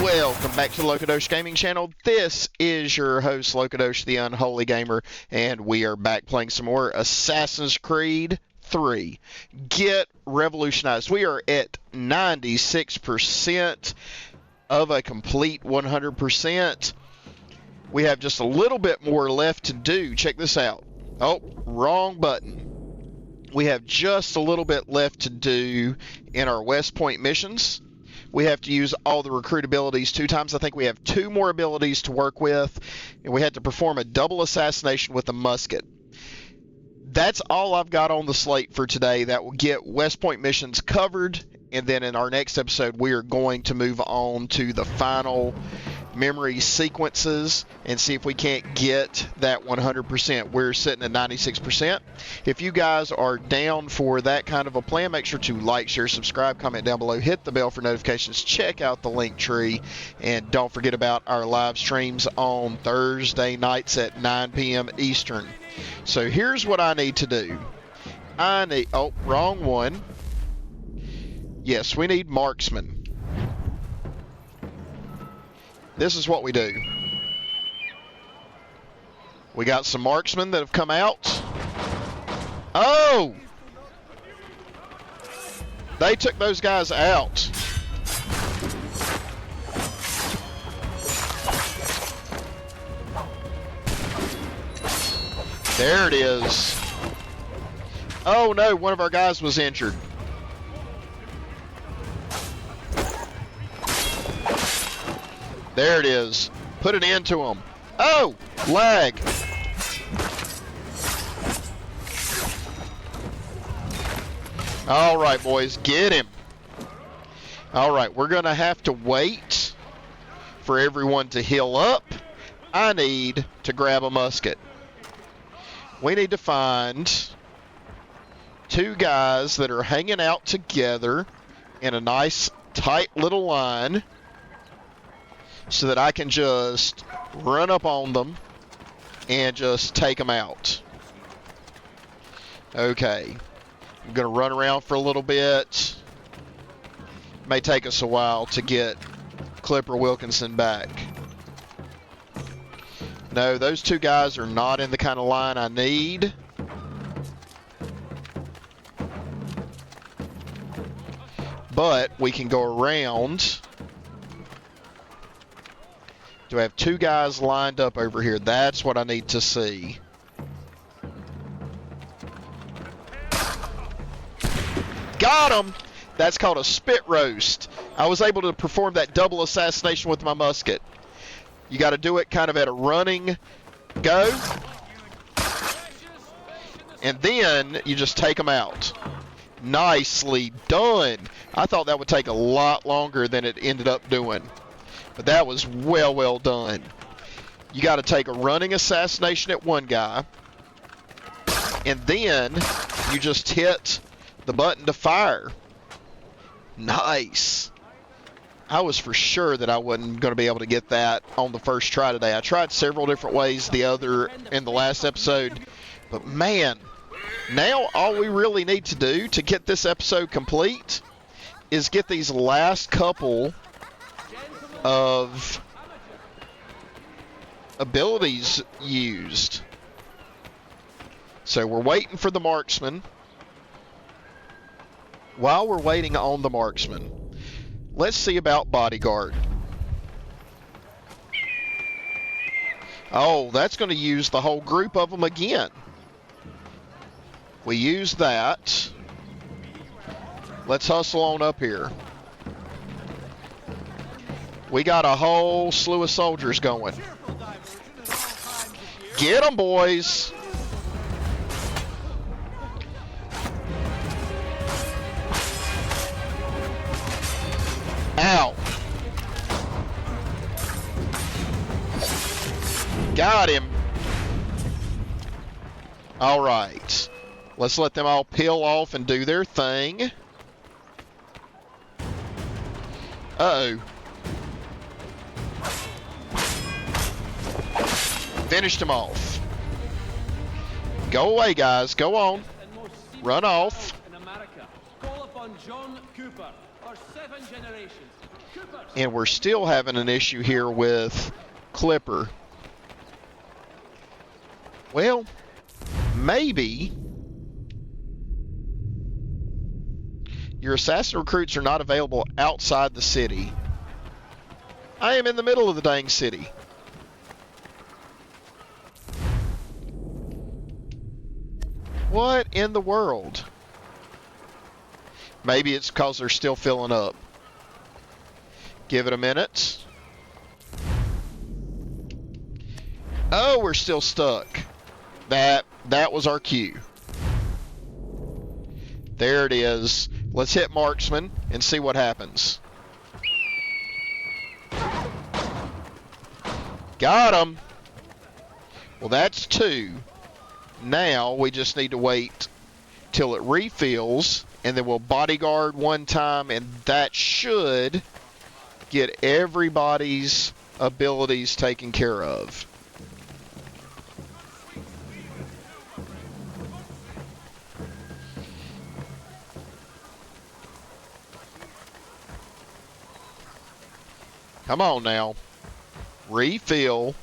Welcome back to the Lokadosh Gaming Channel. This is your host, Lokadosh, the Unholy Gamer, and we are back playing some more Assassin's Creed 3. Get Revolutionized. We are at 96% of a complete 100%. We have just a little bit more left to do. Check this out. Oh, wrong button. We have just a little bit left to do in our West Point missions. We have to use all the recruit abilities 2 times. I think we have 2 more abilities to work with, and we had to perform a double assassination with a musket. That's all I've got on the slate for today. That will get West Point missions covered, and then in our next episode, we are going to move on to the final memory sequences and see if we can't get that 100%. We're sitting at 96%. If you guys are down for that kind of a plan, make sure to like, share, subscribe, comment down below, hit the bell for notifications, check out the LinkTree, and don't forget about our live streams on Thursday nights at 9 p.m. Eastern. So here's what I need to do. Oh, wrong one. Yes, we need marksman. This is what we do. We got some marksmen that have come out. Oh! They took those guys out. There it is. Oh no, one of our guys was injured. There it is. Put an end to him. Oh! Lag. All right, boys. Get him. All right, we're going to have to wait for everyone to heal up. I need to grab a musket. We need to find 2 guys that are hanging out together in a nice, tight little line, so that I can just run up on them and just take them out. Okay. I'm going to run around for a little bit. May take us a while to get Clipper Wilkinson back. No, those 2 guys are not in the kind of line I need. But we can go around. Do I have 2 guys lined up over here? That's what I need to see. Got him! That's called a spit roast. I was able to perform that double assassination with my musket. You got to do it kind of at a running go. And then you just take them out. Nicely done. I thought that would take a lot longer than it ended up doing. But that was well done. You got to take a running assassination at one guy, and then you just hit the button to fire. Nice. I was for sure that I wasn't going to be able to get that on the first try today. I tried several different ways in the last episode, but man, now all we really need to do to get this episode complete is get these last couple of abilities used. So we're waiting for the marksman. While we're waiting on the marksman, let's see about bodyguard. Oh, that's going to use the whole group of them again. We use that. Let's hustle on up here. We got a whole slew of soldiers going. Get them, boys. Ow. Got him. All right. Let's let them all peel off and do their thing. Uh-oh. Finished him off. Go away, guys. Go on. Run off. on John Cooper for 7 generations. Cooper. And we're still having an issue here with Clipper. Well, maybe your assassin recruits are not available outside the city. I am in the middle of the dang city. What in the world? Maybe it's because they're still filling up. Give it a minute. Oh, we're still stuck. That was our cue. There it is. Let's hit marksman and see what happens. Got him. Well, that's 2. Now we just need to wait till it refills, and then we'll bodyguard 1 time, and that should get everybody's abilities taken care of. Come on now. Refill.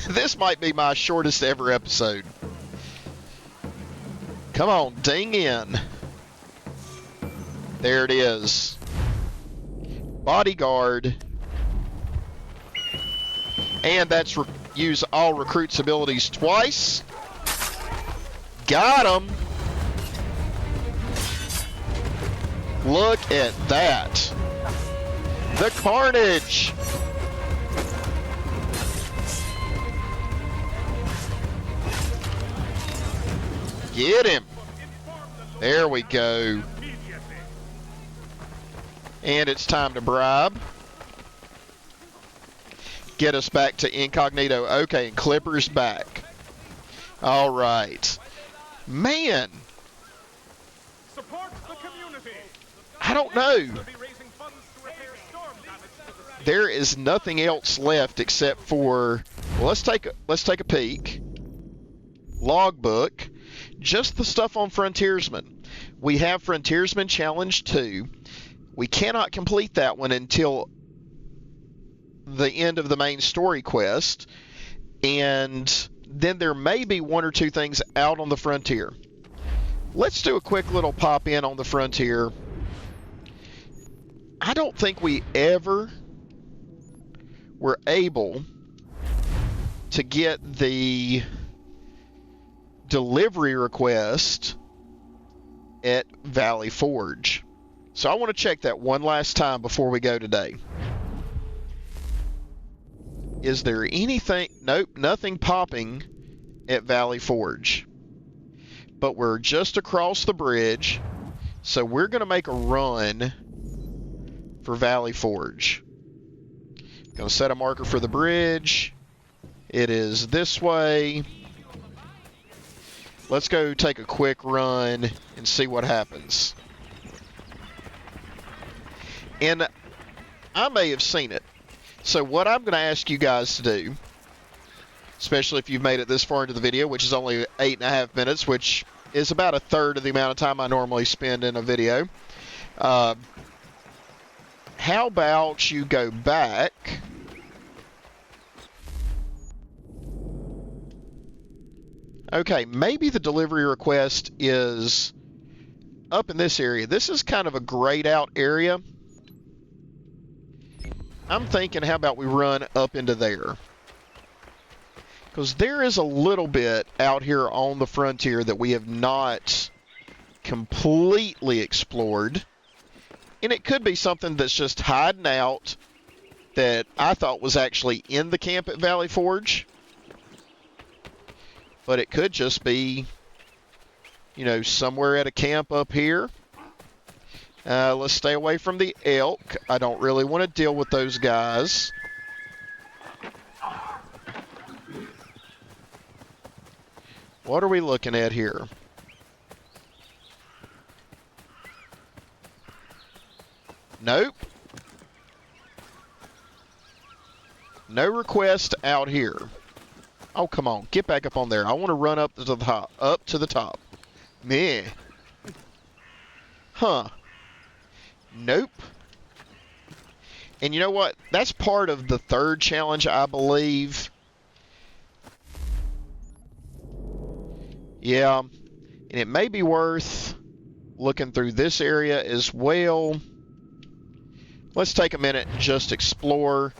This might be my shortest ever episode. Come on, ding in. There it is. Bodyguard. And that's use all recruits' abilities twice. Got him. Look at that. The carnage. Get him. There we go. And it's time to bribe. Get us back to incognito. Okay, and Clipper's back. All right. Man. I don't know. There is nothing else left except for, well, let's take a peek. Logbook. Just the stuff on Frontiersman. We have Frontiersman Challenge 2. We cannot complete that one until the end of the main story quest. And then there may be 1 or 2 things out on the frontier. Let's do a quick little pop in on the frontier. I don't think we ever were able to get the delivery request at Valley Forge. So I want to check that one last time before we go today. Is there anything? Nope, nothing popping at Valley Forge. But we're just across the bridge, so we're going to make a run for Valley Forge. Going to set a marker for the bridge. It is this way. Let's go take a quick run and see what happens. And I may have seen it. So what I'm going to ask you guys to do, especially if you've made it this far into the video, which is only 8.5 minutes, which is about a third of the amount of time I normally spend in a video. How about you go back Okay, maybe the delivery request is up in this area. This is kind of a grayed out area. I'm thinking, how about we run up into there? Because there is a little bit out here on the frontier that we have not completely explored. And it could be something that's just hiding out that I thought was actually in the camp at Valley Forge. But it could just be, you know, somewhere at a camp up here. Let's stay away from the elk. I don't really want to deal with those guys. What are we looking at here? Nope. No request out here. Oh, come on. Get back up on there. I want to run up to the top. Up to the top. Meh. Huh. Nope. And you know what? That's part of the third challenge, I believe. Yeah. And it may be worth looking through this area as well. Let's take a minute and just explore.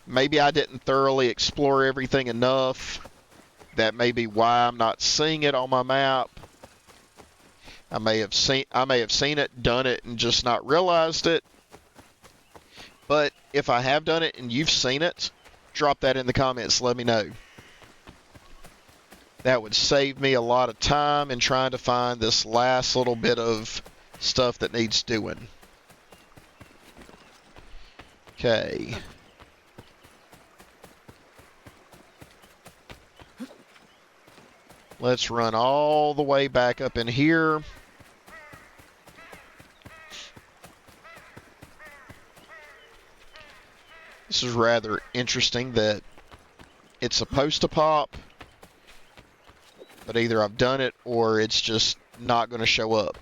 Maybe I didn't thoroughly explore everything enough. That may be why I'm not seeing it on my map. I may have seen it, done it, and just not realized it. But if I have done it and you've seen it, drop that in the comments. Let me know. That would save me a lot of time in trying to find this last little bit of stuff that needs doing. Okay. Let's run all the way back up in here. This is rather interesting that it's supposed to pop, but either I've done it or it's just not going to show up.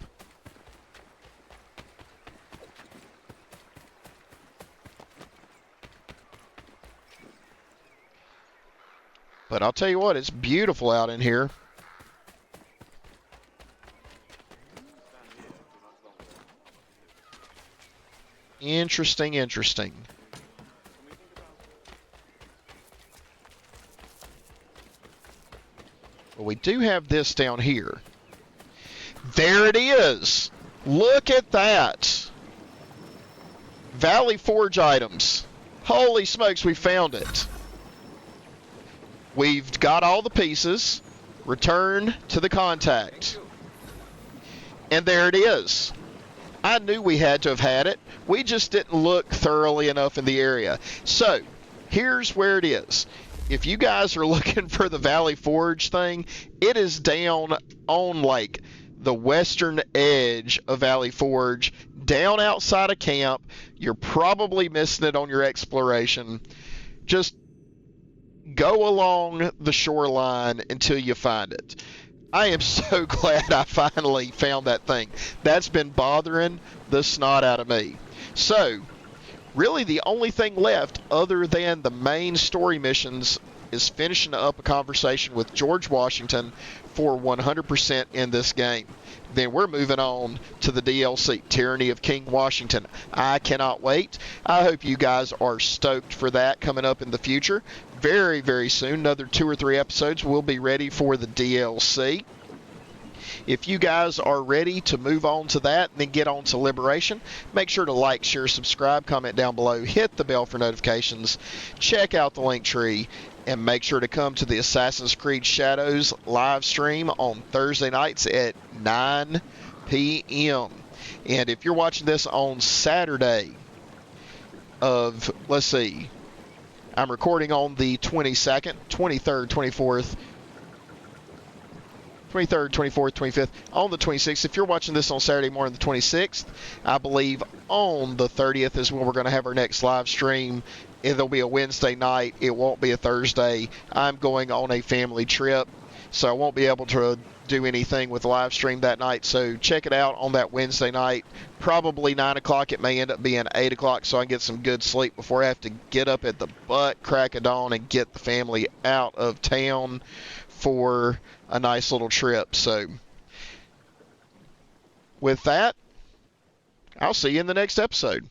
But I'll tell you what, it's beautiful out in here. Interesting, interesting. But we do have this down here. There it is. Look at that. Valley Forge items. Holy smokes, we found it. We've got all the pieces. Return to the contact. And there it is. I knew we had to have had it. We just didn't look thoroughly enough in the area. So, here's where it is. If you guys are looking for the Valley Forge thing, it is down on like the western edge of Valley Forge, down outside of camp. You're probably missing it on your exploration. Just go along the shoreline until you find it. I am so glad I finally found that thing. That's been bothering the snot out of me. So, really the only thing left other than the main story missions is finishing up a conversation with George Washington for 100% in this game. Then we're moving on to the DLC, Tyranny of King Washington. I cannot wait. I hope you guys are stoked for that coming up in the future. Very, very soon, another 2 or 3 episodes will be ready for the DLC. If you guys are ready to move on to that and then get on to Liberation, make sure to like, share, subscribe, comment down below, hit the bell for notifications, check out the Linktree, and make sure to come to the Assassin's Creed Shadows live stream on Thursday nights at 9 p.m. And if you're watching this on Saturday of, let's see, I'm recording on the 22nd, 23rd, 24th, 23rd, 24th, 25th, on the 26th. If you're watching this on Saturday morning, the 26th, I believe on the 30th is when we're going to have our next live stream. It'll be a Wednesday night. It won't be a Thursday. I'm going on a family trip, so I won't be able to do anything with the live stream that night. So check it out on that Wednesday night. Probably 9 o'clock. It may end up being 8 o'clock, so I can get some good sleep before I have to get up at the butt crack of dawn and get the family out of town for a nice little trip. So with that, I'll see you in the next episode.